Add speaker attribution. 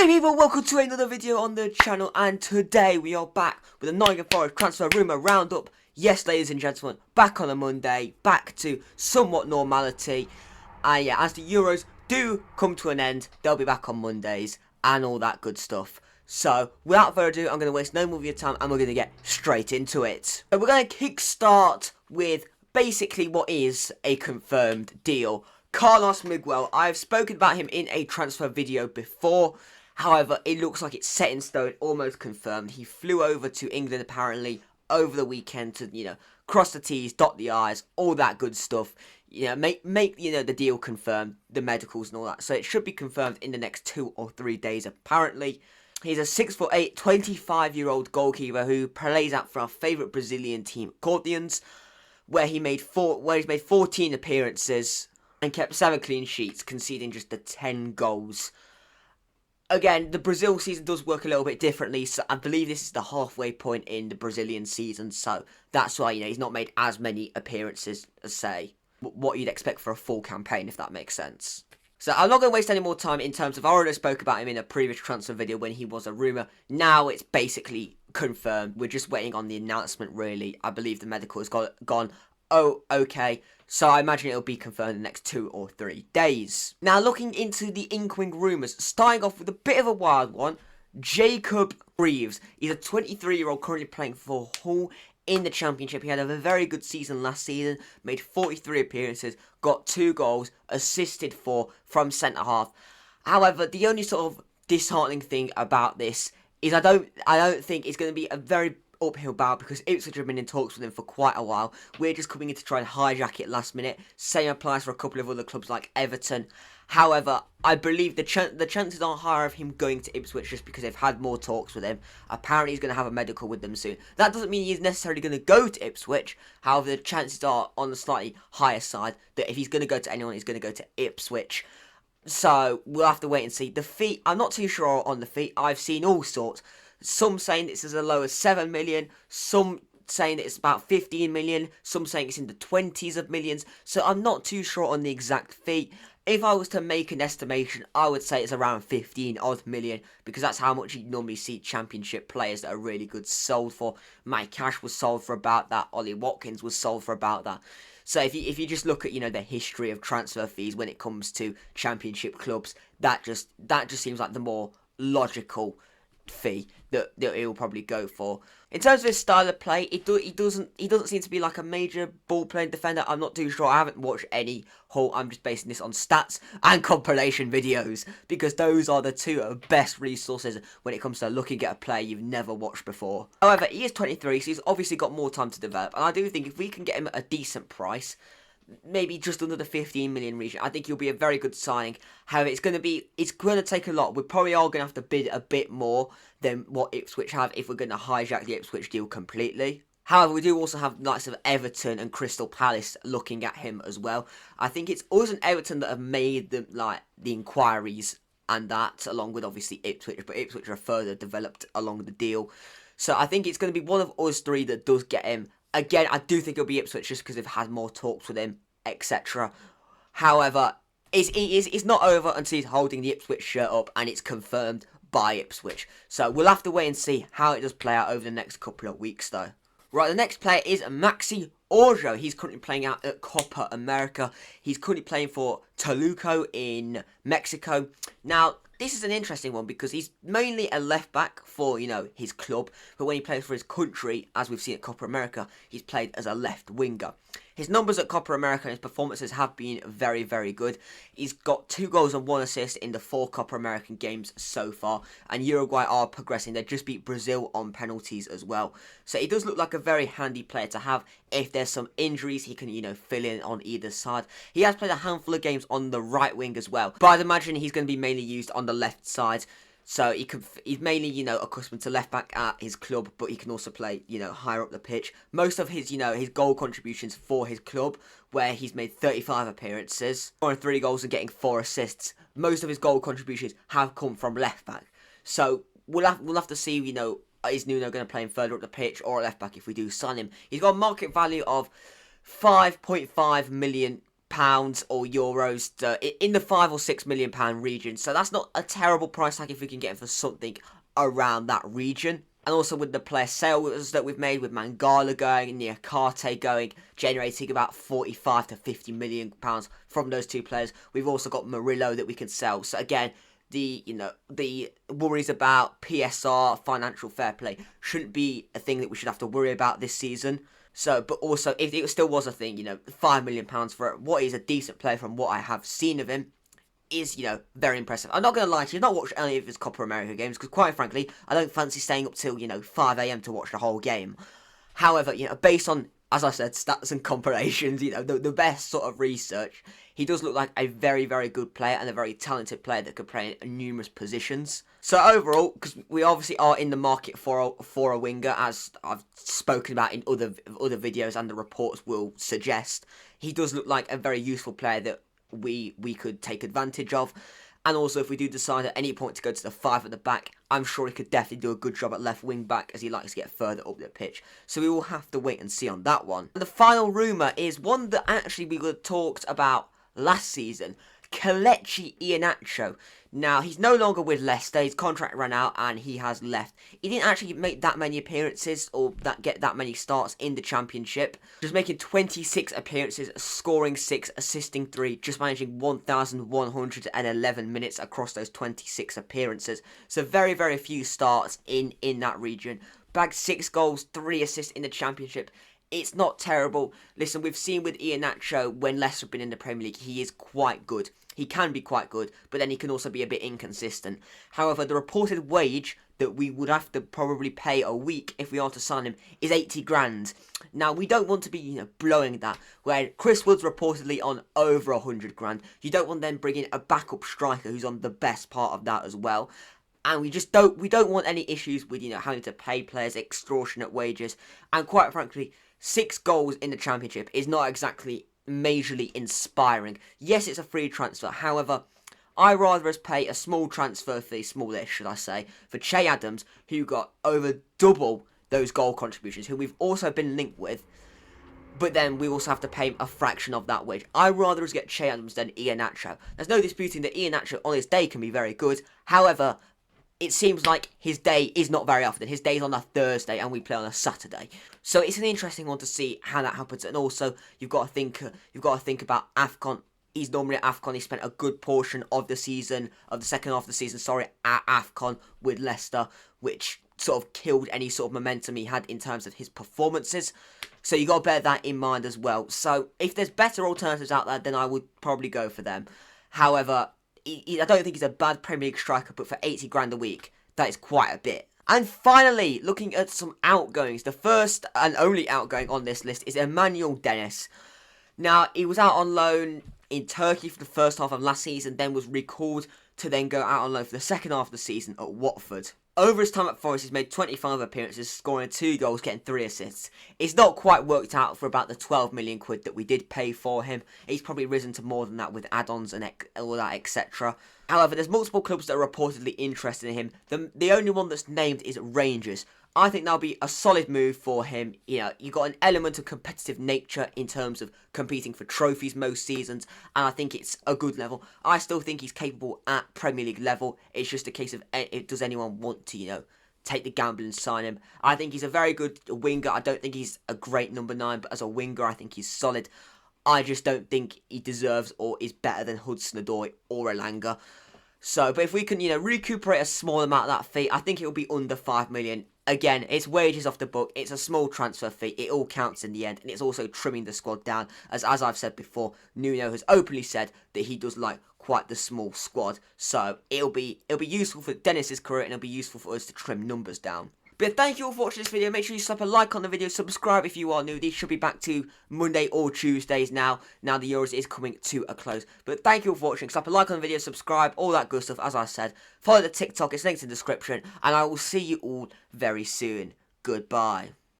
Speaker 1: Hey people, welcome to another video on the channel, and today we are back with a Nottingham Forest transfer rumour roundup. Yes, ladies and gentlemen, back on a Monday, back to somewhat normality. And yeah, as the Euros do come to an end, they'll be back on Mondays and all that good stuff. So, without further ado, I'm going to waste no more of your time and we're going to get straight into it. So we're going to kickstart with basically what is a confirmed deal. Carlos Miguel. I've spoken about him in a transfer video before. However, it looks like it's set in stone, almost confirmed. He flew over to England apparently over the weekend to, cross the T's, dot the I's, all that good stuff. Make the deal confirmed, the medicals and all that. So it should be confirmed in the next 2 or 3 days apparently. He's a 6'8", 25-year-old goalkeeper who plays out for our favourite Brazilian team, Corinthians, where he's made 14 appearances and kept 7 clean sheets, conceding just the 10 goals. Again, the Brazil season does work a little bit differently, so I believe this is the halfway point in the Brazilian season, so that's why, he's not made as many appearances as, say, what you'd expect for a full campaign, if that makes sense. So I'm not going to waste any more time in terms of, I already spoke about him in a previous transfer video when he was a rumour. Now it's basically confirmed. We're just waiting on the announcement, really. I believe the medical has gone, oh, okay. So I imagine it'll be confirmed in the next 2 or 3 days. Now looking into the inkling rumours, starting off with a bit of a wild one, Jacob Reeves. He's a 23-year-old currently playing for Hull in the Championship. He had a very good season last season, made 43 appearances, got 2 goals, assisted 4 from centre-half. However, the only sort of disheartening thing about this is I don't think it's going to be a very uphill battle because Ipswich have been in talks with him for quite a while. We're just coming in to try and hijack it last minute. Same applies for a couple of other clubs like Everton. However, I believe the chances are higher of him going to Ipswich just because they've had more talks with him. Apparently he's going to have a medical with them soon. That doesn't mean he's necessarily going to go to Ipswich. However, the chances are on the slightly higher side that if he's going to go to anyone, he's going to go to Ipswich. So, we'll have to wait and see. The fee, I'm not too sure on the fee. I've seen all sorts. Some saying it's as low as 7 million, some saying that it's about 15 million, some saying it's in the 20s of millions, so I'm not too sure on the exact fee. If I was to make an estimation, I would say it's around 15 odd million, because that's how much you normally see Championship players that are really good sold for. Mike Cash was sold for about that, Ollie Watkins was sold for about that. So if you just look at, the history of transfer fees when it comes to Championship clubs, that just seems like the more logical fee that he'll probably go for. In terms of his style of play, he doesn't seem to be like a major ball playing defender. I'm not too sure. I haven't watched any Hull. I'm just basing this on stats and compilation videos because those are the two best resources when it comes to looking at a player you've never watched before. However, he is 23, so he's obviously got more time to develop, and I do think if we can get him at a decent price, maybe just under the 15 million region, I think he'll be a very good signing. However, it's going to take a lot. We probably are going to have to bid a bit more than what Ipswich have if we're going to hijack the Ipswich deal completely. However, we do also have likes of Everton and Crystal Palace looking at him as well. I think it's us and Everton that have made the inquiries and that, along with obviously Ipswich, but Ipswich are further developed along the deal. So I think it's going to be one of us three that does get him. Again, I do think it'll be Ipswich just because they've had more talks with him, etc. However, it's not over until he's holding the Ipswich shirt up and it's confirmed by Ipswich. So we'll have to wait and see how it does play out over the next couple of weeks though. Right, the next player is Maxi Oro. He's currently playing out at Copa America. He's currently playing for Toluca in Mexico. Now, this is an interesting one because he's mainly a left-back for, his club. But when he plays for his country, as we've seen at Copa America, he's played as a left winger. His numbers at Copa America and his performances have been very, very good. He's got 2 goals and 1 assist in the 4 Copa American games so far. And Uruguay are progressing. They just beat Brazil on penalties as well. So he does look like a very handy player to have. If there's some injuries, he can, fill in on either side. He has played a handful of games on the right wing as well. But I'd imagine he's going to be mainly used on the left side. So he's mainly, accustomed to left back at his club, but he can also play, higher up the pitch. Most of his, his goal contributions for his club, where he's made 35 appearances, scoring 3 goals and getting 4 assists. Most of his goal contributions have come from left back. So we'll have to see, is Nuno going to play him further up the pitch or left back if we do sign him. He's got a market value of £5.5 million pounds or euros in the £5 or £6 million region. So that's not a terrible price tag if we can get him for something around that region. And also with the player sales that we've made, with Mangala going and Niakate going, generating about £45 to £50 million from those two players. We've also got Murillo that we can sell. So again, the worries about PSR, financial fair play, shouldn't be a thing that we should have to worry about this season. So, but also, if it still was a thing, £5 million for what is a decent player from what I have seen of him, is, very impressive. I'm not going to lie to you, I've not watched any of his Copa America games, because quite frankly, I don't fancy staying up till, 5 AM to watch the whole game. However, based on, as I said, stats and compilations, the best sort of research, he does look like a very, very good player and a very talented player that could play in numerous positions. So overall, because we obviously are in the market for a winger, as I've spoken about in other videos and the reports will suggest, he does look like a very useful player that we could take advantage of. And also, if we do decide at any point to go to the 5 at the back, I'm sure he could definitely do a good job at left wing back, as he likes to get further up the pitch. So we will have to wait and see on that one. And the final rumour is one that actually we had talked about last season. Kelechi Iheanacho. Now, he's no longer with Leicester. His contract ran out and he has left. He didn't actually make that many appearances or get that many starts in the Championship. Just making 26 appearances, scoring 6, assisting 3, just managing 1,111 minutes across those 26 appearances. So very, very few starts in that region. Bagged 6 goals, 3 assists in the Championship. It's not terrible. Listen, we've seen with Iheanacho, when Leicester have been in the Premier League, he is quite good. He can be quite good, but then he can also be a bit inconsistent. However, the reported wage that we would have to probably pay a week if we are to sign him is 80 grand. Now, we don't want to be, blowing that. Where Chris Wood's reportedly on over 100 grand. You don't want them bringing a backup striker who's on the best part of that as well. And we don't want any issues with, having to pay players extortionate wages. And quite frankly, 6 goals in the Championship is not exactly majorly inspiring. Yes, it's a free transfer. However, I rather us pay a small transfer fee, smallish should I say, for Che Adams, who got over double those goal contributions, who we've also been linked with, but then we also have to pay a fraction of that wage. I rather us get Che Adams than Iheanacho. There's no disputing that Iheanacho on his day can be very good. However, it seems like his day is not very often. His day is on a Thursday and we play on a Saturday. So it's an interesting one to see how that happens. And also, you've got to think about AFCON. He's normally at AFCON. He spent a good portion of the season, of the second half of the season, at AFCON with Leicester, which sort of killed any sort of momentum he had in terms of his performances. So you got to bear that in mind as well. So if there's better alternatives out there, then I would probably go for them. However, I don't think he's a bad Premier League striker, but for 80 grand a week, that is quite a bit. And finally, looking at some outgoings, the first and only outgoing on this list is Emmanuel Dennis. Now, he was out on loan in Turkey for the first half of last season, then was recalled to then go out on loan for the second half of the season at Watford. Over his time at Forest, he's made 25 appearances, scoring 2 goals, getting 3 assists. It's not quite worked out for about the 12 million quid that we did pay for him. He's probably risen to more than that with add-ons and all that, etc. However, there's multiple clubs that are reportedly interested in him. The only one that's named is Rangers. I think that'll be a solid move for him. You've got an element of competitive nature in terms of competing for trophies most seasons, and I think it's a good level. I still think he's capable at Premier League level. It's just a case of, does anyone want to, take the gamble and sign him? I think he's a very good winger. I don't think he's a great number 9, but as a winger, I think he's solid. I just don't think he deserves or is better than Hudson-Odoi or Elanga. So, but if we can, recuperate a small amount of that fee, I think it will be under 5 million. Again, it's wages off the book, it's a small transfer fee, it all counts in the end, and it's also trimming the squad down, as I've said before, Nuno has openly said that he does like quite the small squad, so it'll be useful for Dennis's career, and it'll be useful for us to trim numbers down. But thank you all for watching this video. Make sure you slap a like on the video, subscribe if you are new. These should be back to Monday or Tuesdays now the Euros is coming to a close. But thank you all for watching. Slap a like on the video, subscribe, all that good stuff, as I said. Follow the TikTok, it's linked in the description, and I will see you all very soon. Goodbye.